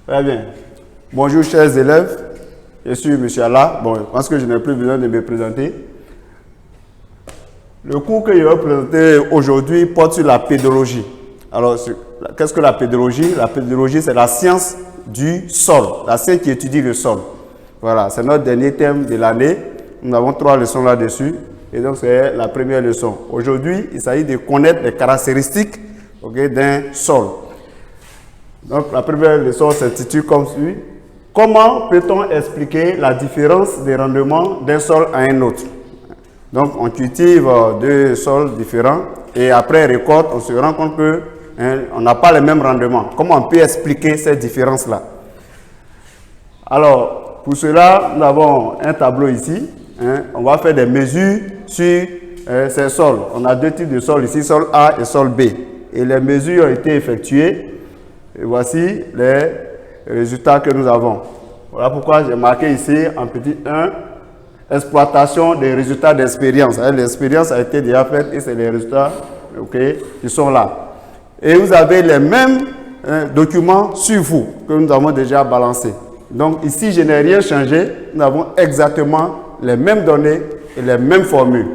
Très bien. Bonjour chers élèves, je suis M. Allah. Bon, je pense que je n'ai plus besoin de me présenter. Le cours que je vais présenter aujourd'hui porte sur la pédologie. Alors, qu'est-ce que la pédologie? La pédologie, c'est la science du sol, la science qui étudie le sol. Voilà, c'est notre dernier thème de l'année. Nous avons 3 leçons là-dessus. Et donc, c'est la première leçon. Aujourd'hui, il s'agit de connaître les caractéristiques d'un sol. Donc, la première leçon s'intitule comme suit. Comment peut-on expliquer la différence des rendements d'un sol à un autre? Donc, on cultive 2 sols différents et après récolte, on se rend compte que on n'a pas les mêmes rendements. Comment on peut expliquer ces différences-là? Alors, pour cela, nous avons un tableau ici. On va faire des mesures sur ces sols. On a 2 types de sols ici, sol A et sol B. Et les mesures ont été effectuées. Et voici les résultats que nous avons. Voilà pourquoi j'ai marqué ici en petit 1, exploitation des résultats d'expérience. L'expérience a été déjà faite et c'est les résultats qui sont là. Et vous avez les mêmes documents sur vous que nous avons déjà balancés. Donc ici, je n'ai rien changé. Nous avons exactement les mêmes données et les mêmes formules.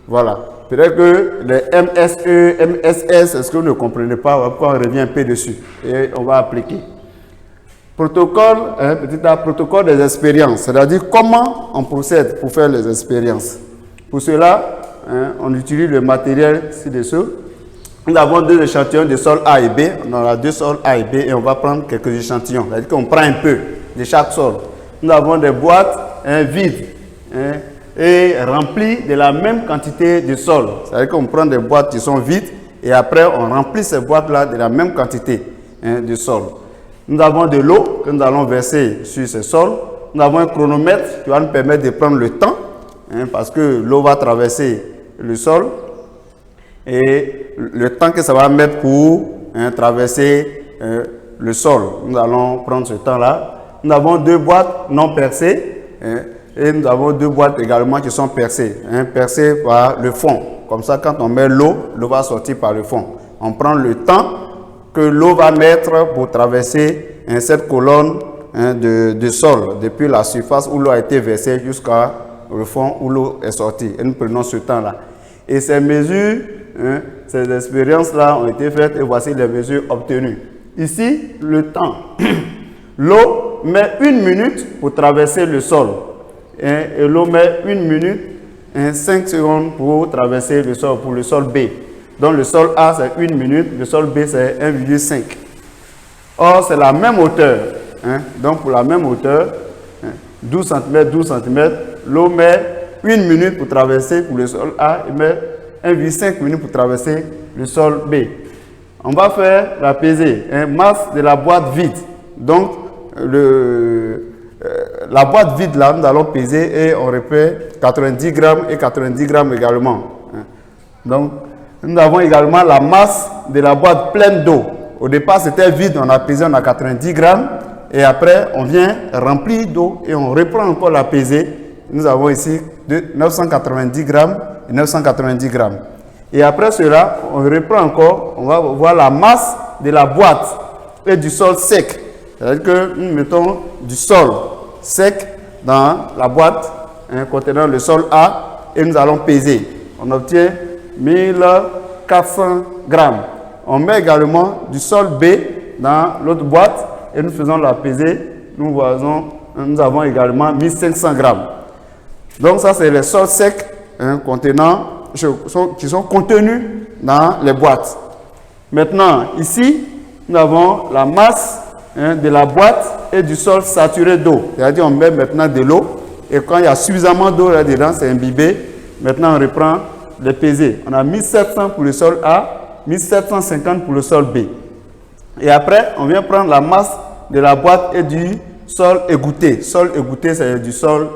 Voilà. Peut-être que les MSE, MSS, est-ce que vous ne comprenez pas? Pourquoi on revient un peu dessus et on va appliquer. Protocole, petit A, protocole des expériences, c'est-à-dire comment on procède pour faire les expériences. Pour cela, on utilise le matériel ci-dessous. Nous avons 2 échantillons de sol A et B. On aura 2 sols A et B et on va prendre quelques échantillons. C'est-à-dire qu'on prend un peu de chaque sol. Nous avons des boîtes vides et remplies de la même quantité de sol. C'est-à-dire qu'on prend des boîtes qui sont vides et après on remplit ces boîtes-là de la même quantité de sol. Nous avons de l'eau que nous allons verser sur ces sols. Nous avons un chronomètre qui va nous permettre de prendre le temps parce que l'eau va traverser le sol et le temps que ça va mettre pour traverser le sol. Nous allons prendre ce temps-là. Nous avons 2 boîtes non percées et nous avons 2 boîtes également qui sont percées, percées par le fond. Comme ça, quand on met l'eau, l'eau va sortir par le fond. On prend le temps que l'eau va mettre pour traverser cette colonne de sol, depuis la surface où l'eau a été versée jusqu'au fond où l'eau est sortie. Et nous prenons ce temps-là. Et ces mesures, ces expériences-là ont été faites et voici les mesures obtenues. Ici, le temps. L'eau met 1 minute pour traverser le sol. Et l'eau met 1 minute et 5 secondes pour traverser le sol, pour le sol B. Donc le sol A c'est 1 minute, le sol B c'est 1,5. Or c'est la même hauteur. Donc pour la même hauteur, 12 cm, 12 cm, l'eau met 1 minute pour traverser pour le sol A et met 1,5 minutes pour traverser le sol B. On va faire la pesée, masse de la boîte vide. Donc la boîte vide là, nous allons peser et on repère 90 grammes et 90 grammes également. Donc nous avons également la masse de la boîte pleine d'eau. Au départ, c'était vide, on a pesé, on a 90 grammes. Et après, on vient remplir d'eau et on reprend encore la pesée. Nous avons ici 990 grammes et 990 grammes. Et après cela, on reprend encore, on va voir la masse de la boîte et du sol sec. C'est-à-dire que nous mettons du sol sec dans la boîte contenant le sol A et nous allons peser. On obtient 1400 grammes. On met également du sol B dans l'autre boîte et nous faisons la pesée. Nous avons également 1500 grammes. Donc ça, c'est les sols secs qui sont contenus dans les boîtes. Maintenant, ici, nous avons la masse de la boîte et du sol saturé d'eau. C'est-à-dire on met maintenant de l'eau et quand il y a suffisamment d'eau là-dedans, c'est imbibé. Maintenant, on reprend les pesées. On a 1700 pour le sol A, 1750 pour le sol B. Et après, on vient prendre la masse de la boîte et du sol égoutté. Sol égoutté, c'est du sol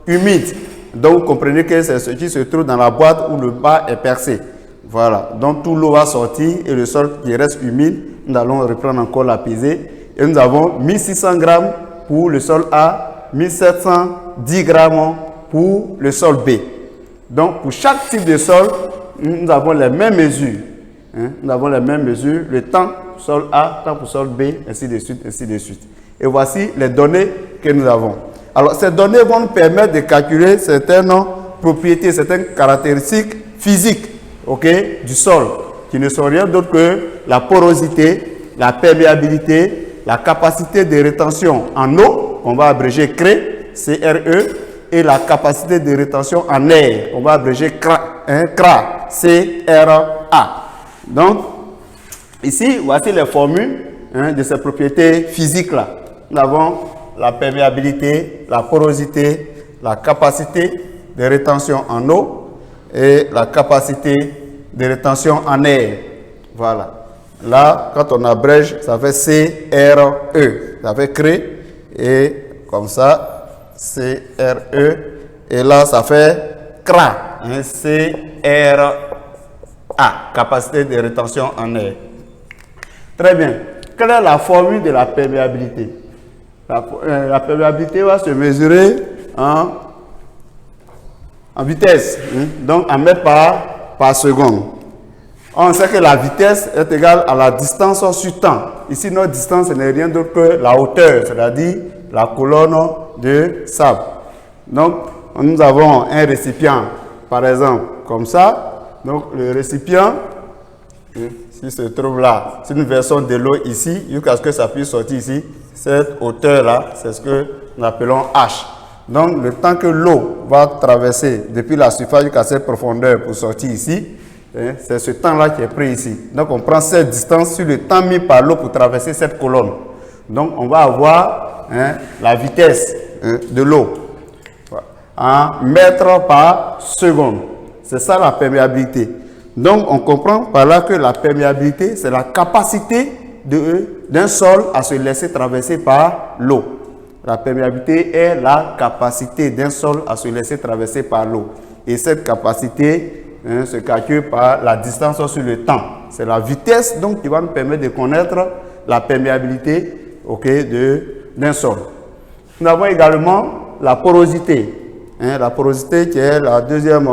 humide. Donc, vous comprenez que c'est ce qui se trouve dans la boîte où le bas est percé. Voilà. Donc, tout l'eau va sortir et le sol qui reste humide, nous allons reprendre encore la pesée. Et nous avons 1600 grammes pour le sol A, 1710 grammes pour le sol B. Donc, pour chaque type de sol, nous avons les mêmes mesures. Nous avons les mêmes mesures. Le temps, sol A, temps pour sol B, ainsi de suite, ainsi de suite. Et voici les données que nous avons. Alors, ces données vont nous permettre de calculer certaines propriétés, certaines caractéristiques physiques, du sol, qui ne sont rien d'autre que la porosité, la perméabilité, la capacité de rétention en eau, qu'on va abréger CRE, et la capacité de rétention en air, on va abréger CRA. Donc, ici, voici les formules de ces propriétés physiques-là. Nous avons la perméabilité, la porosité, la capacité de rétention en eau et la capacité de rétention en air. Voilà. Là, quand on abrège, ça fait CRE. Ça fait CRE et comme ça, CRE, et là ça fait CRA, CRA, capacité de rétention en air. Très bien. Quelle est la formule de la perméabilité? La perméabilité va se mesurer en vitesse, donc en mètres par seconde. On sait que la vitesse est égale à la distance sur temps. Ici, notre distance n'est rien d'autre que la hauteur, c'est-à-dire la colonne de sable. Donc, nous avons un récipient, par exemple, comme ça. Donc, le récipient, s'il se trouve là, c'est une version de l'eau ici, jusqu'à ce que ça puisse sortir ici. Cette hauteur-là, c'est ce que nous appelons H. Donc, le temps que l'eau va traverser depuis la surface jusqu'à cette profondeur pour sortir ici, c'est ce temps-là qui est pris ici. Donc, on prend cette distance sur le temps mis par l'eau pour traverser cette colonne. Donc, on va avoir la vitesse de l'eau en mètres par seconde. C'est ça la perméabilité. Donc, on comprend par là que la perméabilité, c'est la capacité d'un sol à se laisser traverser par l'eau. La perméabilité est la capacité d'un sol à se laisser traverser par l'eau. Et cette capacité se calcule par la distance sur le temps. C'est la vitesse donc qui va nous permettre de connaître la perméabilité d'un sol. Nous avons également la porosité. La porosité qui est la deuxième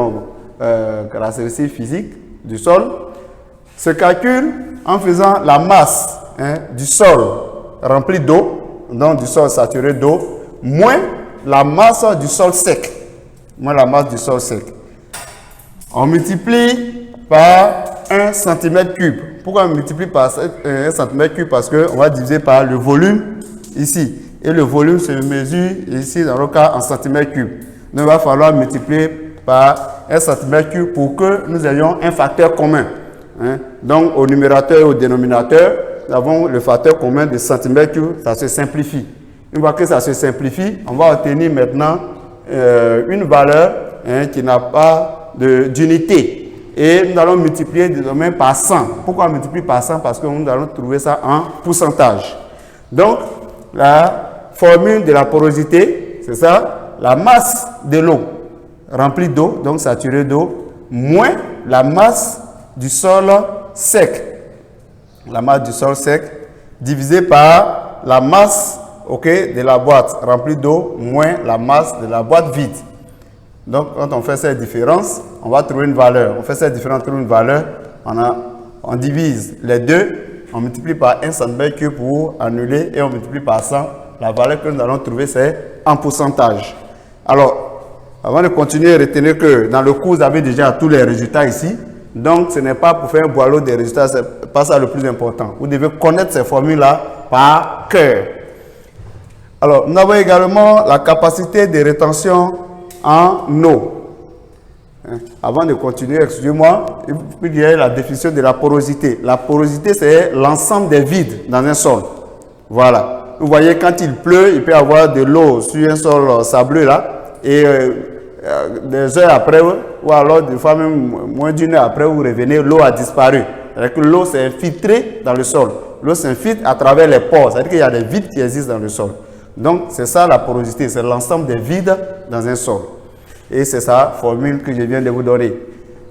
caractéristique physique du sol se calcule en faisant la masse du sol rempli d'eau, donc du sol saturé d'eau, moins la masse du sol sec. Moins la masse du sol sec. On multiplie par 1 cm3. Pourquoi on multiplie par 1 cm3? Parce qu'on va diviser par le volume ici. Et le volume se mesure ici dans le cas en cm3. Donc il va falloir multiplier par 1 cm3 pour que nous ayons un facteur commun. Donc au numérateur et au dénominateur, nous avons le facteur commun de cm3, ça se simplifie. Une fois que ça se simplifie, on va obtenir maintenant une valeur qui n'a pas d'unité. Et nous allons multiplier désormais par 100. Pourquoi on multiplie par 100? Parce que nous allons trouver ça en pourcentage. Donc, la formule de la porosité, c'est ça, la masse de l'eau remplie d'eau, donc saturée d'eau, moins la masse du sol sec. La masse du sol sec divisée par la masse de la boîte remplie d'eau moins la masse de la boîte vide. Donc, quand on fait cette différence, on va trouver une valeur. On fait cette différence, on trouve une valeur. On divise les deux, on multiplie par 1 cm3 pour annuler et on multiplie par 100. La valeur que nous allons trouver, c'est en pourcentage. Alors, avant de continuer, retenez que dans le cours, vous avez déjà tous les résultats ici. Donc, ce n'est pas pour faire un boileau des résultats, ce n'est pas ça le plus important. Vous devez connaître ces formules-là par cœur. Alors, nous avons également la capacité de rétention en eau. Avant de continuer, excusez-moi, il y a la définition de la porosité. La porosité, c'est l'ensemble des vides dans un sol. Voilà. Vous voyez, quand il pleut, il peut y avoir de l'eau sur un sol sableux là, et des heures après, ou alors des fois même moins d'une heure après, vous revenez, l'eau a disparu. C'est-à-dire que l'eau s'est infiltrée dans le sol. L'eau s'infiltre à travers les pores. C'est-à-dire qu'il y a des vides qui existent dans le sol. Donc, c'est ça la porosité, c'est l'ensemble des vides dans un sol. Et c'est sa formule que je viens de vous donner.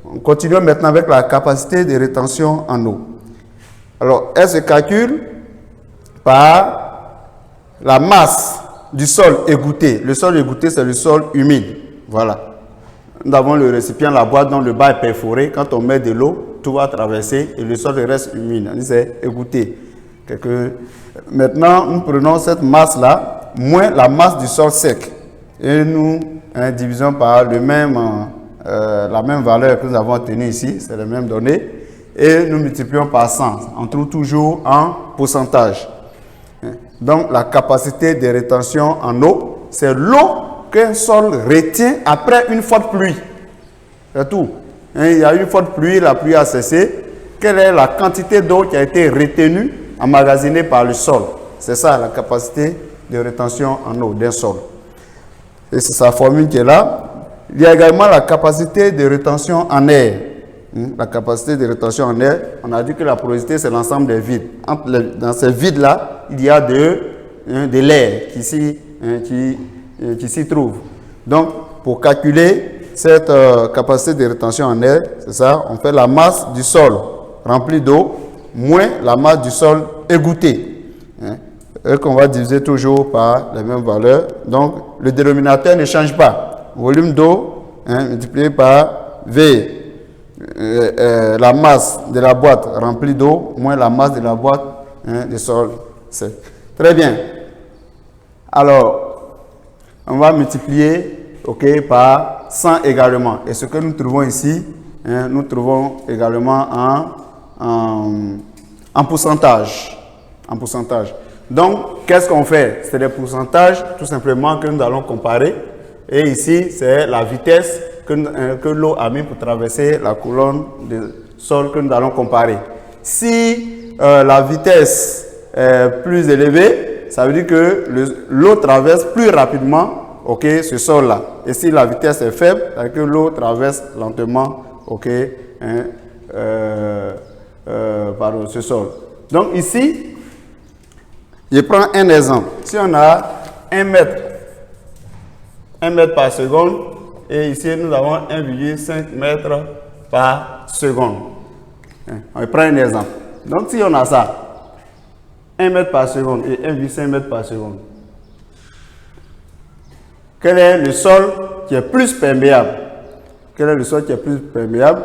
On continue maintenant avec la capacité de rétention en eau. Alors, elle se calcule par la masse du sol égoutté. Le sol égoutté, c'est le sol humide. Voilà. Nous avons le récipient, la boîte dont le bas est perforé. Quand on met de l'eau, tout va traverser et le sol reste humide. C'est égoutté. Maintenant, nous prenons cette masse-là, moins la masse du sol sec. Et nous divisons par la même valeur que nous avons obtenue ici, c'est les mêmes données. Et nous multiplions par 100. On trouve toujours en pourcentage. Donc, la capacité de rétention en eau, c'est l'eau qu'un sol retient après une forte pluie. C'est tout. Il y a eu une forte pluie, la pluie a cessé. Quelle est la quantité d'eau qui a été retenue, emmagasinée par le sol? C'est ça la capacité de rétention en eau d'un sol. Et c'est sa formule qui est là. Il y a également la capacité de rétention en air. La capacité de rétention en air, on a dit que la porosité, c'est l'ensemble des vides. Dans ces vides-là, il y a de l'air qui s'y trouve. Donc, pour calculer cette capacité de rétention en air, c'est ça, on fait la masse du sol rempli d'eau moins la masse du sol égoutté. Et qu'on va diviser toujours par les mêmes valeurs. Donc, le dénominateur ne change pas. Volume d'eau multiplié par V. La masse de la boîte remplie d'eau moins la masse de la boîte de sol sec. Très bien. Alors, on va multiplier par 100 également. Et ce que nous trouvons ici, nous trouvons également en pourcentage. En pourcentage. Donc, qu'est-ce qu'on fait? C'est des pourcentages tout simplement que nous allons comparer. Et ici, c'est la vitesse que l'eau a mis pour traverser la colonne de sol que nous allons comparer. Si la vitesse est plus élevée, ça veut dire que l'eau traverse plus rapidement ce sol-là. Et si la vitesse est faible, ça veut dire que l'eau traverse lentement ce sol. Donc ici, je prends un exemple. Si on a 1 mètre par seconde, et ici nous avons 1,5 mètres par seconde. On prend un exemple. Donc si on a ça, 1 mètre par seconde et 1,5 mètre par seconde, quel est le sol qui est plus perméable? Quel est le sol qui est plus perméable?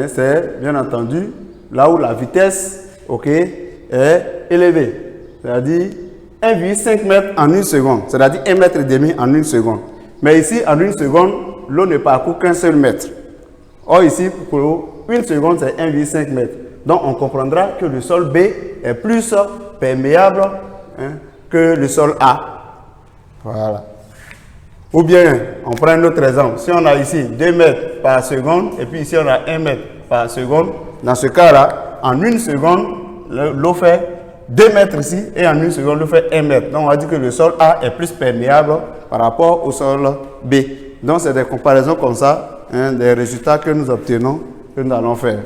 C'est bien entendu là où la vitesse est élevée. C'est-à-dire 1,5 mètre en 1 seconde. C'est-à-dire 1,5 mètre en 1 seconde. Mais ici, en 1 seconde, l'eau ne parcourt qu'un seul mètre. Or ici, pour 1 seconde, c'est 1,5 mètre. Donc, on comprendra que le sol B est plus perméable que le sol A. Voilà. Ou bien, on prend un autre exemple. Si on a ici 2 mètres par seconde, et puis ici, on a 1 mètre par seconde, dans ce cas-là, en 1 seconde, l'eau fait 2 mètres ici, et en 1 seconde, l'eau fait 1 mètre. Donc, on va dire que le sol A est plus perméable par rapport au sol B. Donc, c'est des comparaisons comme ça, des résultats que nous obtenons, que nous allons faire.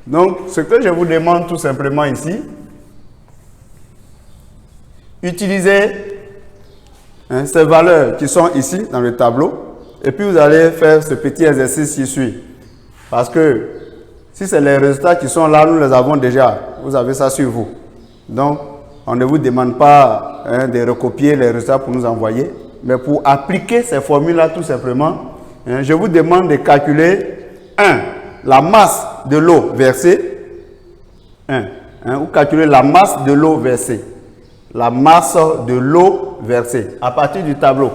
Donc, ce que je vous demande tout simplement ici, utilisez ces valeurs qui sont ici dans le tableau, et puis vous allez faire ce petit exercice qui suit. Parce que si c'est les résultats qui sont là, nous les avons déjà. Vous avez ça sur vous. Donc, on ne vous demande pas de recopier les résultats pour nous envoyer. Mais pour appliquer ces formules-là, tout simplement, je vous demande de calculer 1. La masse de l'eau versée. Ou calculer la masse de l'eau versée. La masse de l'eau versée. À partir du tableau,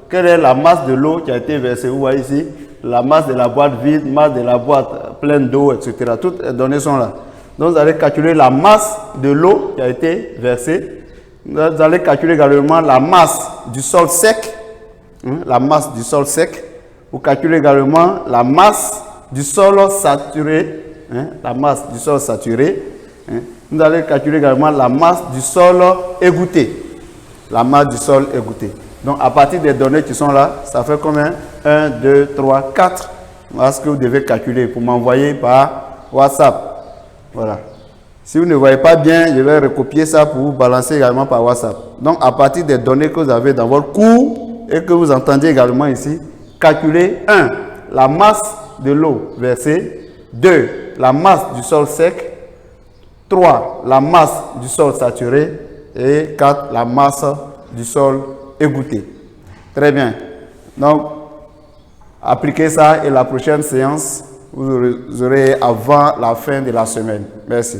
quelle est la masse de l'eau qui a été versée? Vous voyez ici, la masse de la boîte vide, masse de la boîte pleine d'eau, etc. Toutes les données sont là. Donc, vous allez calculer la masse de l'eau qui a été versée. Vous allez calculer également la masse du sol sec. La masse du sol sec. Vous calculez également la masse du sol saturé. La masse du sol saturé. Vous allez calculer également la masse du sol égoutté. La masse du sol égoutté. Donc, à partir des données qui sont là, ça fait combien? 1, 2, 3, 4. Voilà ce que vous devez calculer pour m'envoyer par WhatsApp. Voilà. Si vous ne voyez pas bien, je vais recopier ça pour vous balancer également par WhatsApp. Donc, à partir des données que vous avez dans votre cours et que vous entendez également ici, calculez 1. La masse de l'eau versée. 2. La masse du sol sec. 3. La masse du sol saturé. Et 4. La masse du sol égoutté. Très bien. Donc, appliquez ça et la prochaine séance, vous aurez avant la fin de la semaine. Merci.